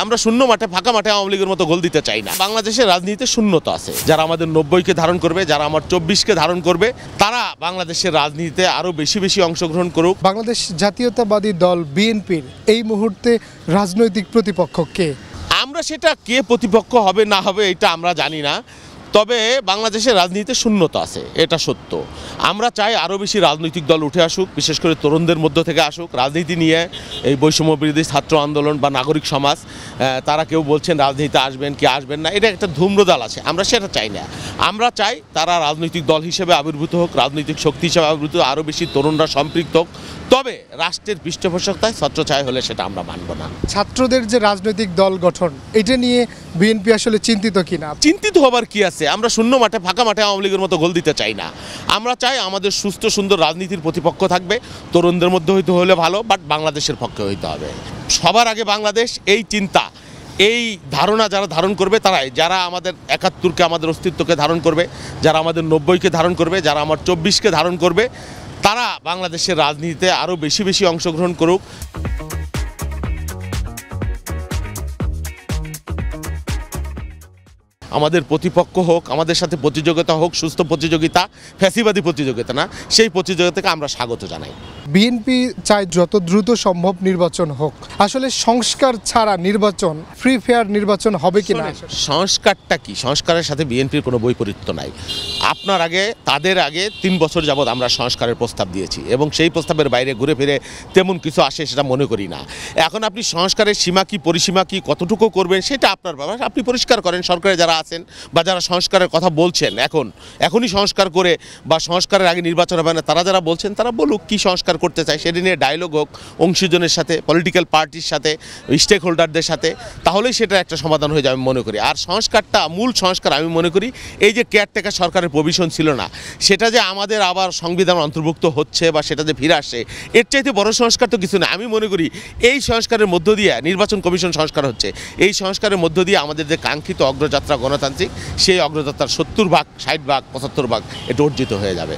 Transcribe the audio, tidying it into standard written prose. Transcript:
আমরা শূন্য মাঠে ফাঁকা মাঠে আওয়ামী লীগের মতো গোল দিতে চাই না। বাংলাদেশের রাজনীতিতে শূন্যতা আছে। যারা আমাদের 90-কে ধারণ করবে, যারা আমার 24-কে ধারণ করবে, তারা বাংলাদেশের রাজনীতিতে আরো বেশি বেশি অংশগ্রহণ করুক। বাংলাদেশ জাতীয়তাবাদী দল বিএনপির এই মুহূর্তে রাজনৈতিক প্রতিপক্ষ কে? আমরা সেটা কে প্রতিপক্ষ হবে না হবে এটা আমরা জানি না, তবে বাংলাদেশের রাজনীতিতে শূন্যতা আছে, এটা সত্য। আমরা চাই আরও বেশি রাজনৈতিক দল উঠে আসুক, বিশেষ করে তরুণদের মধ্য থেকে আসুক। রাজনীতি নিয়ে এই বৈষম্য বিরোধী ছাত্র আন্দোলন বা নাগরিক সমাজ, তারা কেউ বলছেন রাজনীতিতে আসবেন কি আসবেন না, এটা একটা ধূম্রজাল আছে। আমরা সেটা চাই না। আমরা চাই তারা রাজনৈতিক দল হিসেবে আবির্ভূত হোক, রাজনৈতিক শক্তি হিসেবে আবির্ভূত, আরও বেশি তরুণরা সম্পৃক্ত হোক। তবে রাষ্ট্রের পৃষ্ঠপোষকতায় ছত্রছায়া হলে সেটা আমরা মানব না। ছাত্রদের যে রাজনৈতিক দল গঠন, এটা নিয়ে বিএনপি আসলে চিন্তিত কিনা? চিন্তিত হবার কি আছে? আমরা শূন্য মাঠে ফাঁকা মাঠে আওয়ামী লীগের মতো গোল দিতে চাই না। আমরা চাই আমাদের সুস্থ সুন্দর রাজনীতির প্রতিপক্ষ থাকবে, তরুণদের মধ্যে হইতে হলে ভালো, বাট বাংলাদেশের পক্ষে হইতে হবে। সবার আগে বাংলাদেশ, এই চিন্তা, এই ধারণা যারা ধারণ করবে তারাই, যারা আমাদের 71-কে আমাদের অস্তিত্বকে ধারণ করবে, যারা আমাদের 90-কে ধারণ করবে, যারা আমার 24-কে ধারণ করবে, তারা বাংলাদেশের রাজনীতিতে আরও বেশি বেশি অংশগ্রহণ করুক। আমাদের প্রতিপক্ষ হোক, আমাদের সাথে প্রতিযোগিতা হোক, সুস্থ প্রতিযোগিতা, ফ্যাসিবাদী প্রতিযোগিতা না, সেই প্রতিযোগিতাকে আমরা স্বাগত জানাই। বিএনপি চায় যত দ্রুত সম্ভব নির্বাচন হোক। আসলে সংস্কার ছাড়া নির্বাচন, ফ্রি ফেয়ার নির্বাচন হবে কিনা? সংস্কারটা কি? সংস্কারের সাথে বিএনপির কোনো বৈপরীত্য নাই। আপনার আগে, তাদের আগে 3 বছর যাবৎ আমরা সংস্কারের প্রস্তাব দিয়েছি এবং সেই প্রস্তাবের বাইরে ঘুরে ফিরে তেমন কিছু আসে সেটা মনে করি না। এখন আপনি সংস্কারের সীমা কি, পরিসীমা কি, কতটুকু করবেন সেটা আপনার ব্যাপার, আপনি পরিষ্কার করেন। সরকারে যারা আছেন বা যারা সংস্কারের কথা বলছেন, এখনই সংস্কার করে বা সংস্কারের আগে নির্বাচন হবে না, তারা যারা বলছেন তারা বলুক কি সংস্কার করতে চায়, সেটা নিয়ে ডায়লগ হোক অংশীজনের সাথে, পলিটিক্যাল পার্টির সাথে, স্টেক হোল্ডারদের সাথে, তাহলেই সেটা একটা সমাধান হয়ে যাবে আমি মনে করি। আর সংস্কারটা, মূল সংস্কার আমি মনে করি এই যে কেয়ারটেকার সরকারের প্রভিশন ছিল না, সেটা যে আমাদের আবার সংবিধান অন্তর্ভুক্ত হচ্ছে বা সেটা যে ফিরে আসে, এর চাইতে বড় সংস্কার তো কিছু না। আমি মনে করি এই সংস্কারের মধ্য দিয়ে নির্বাচন কমিশন সংস্কার হচ্ছে, এই সংস্কারের মধ্য দিয়ে আমাদের যে কাঙ্ক্ষিত অগ্রযাত্রা গণতান্ত্রিক, সেই অগ্রযাত্রার 70 ভাগ, 60 ভাগ, 75 ভাগ এটা অর্জিত হয়ে যাবে।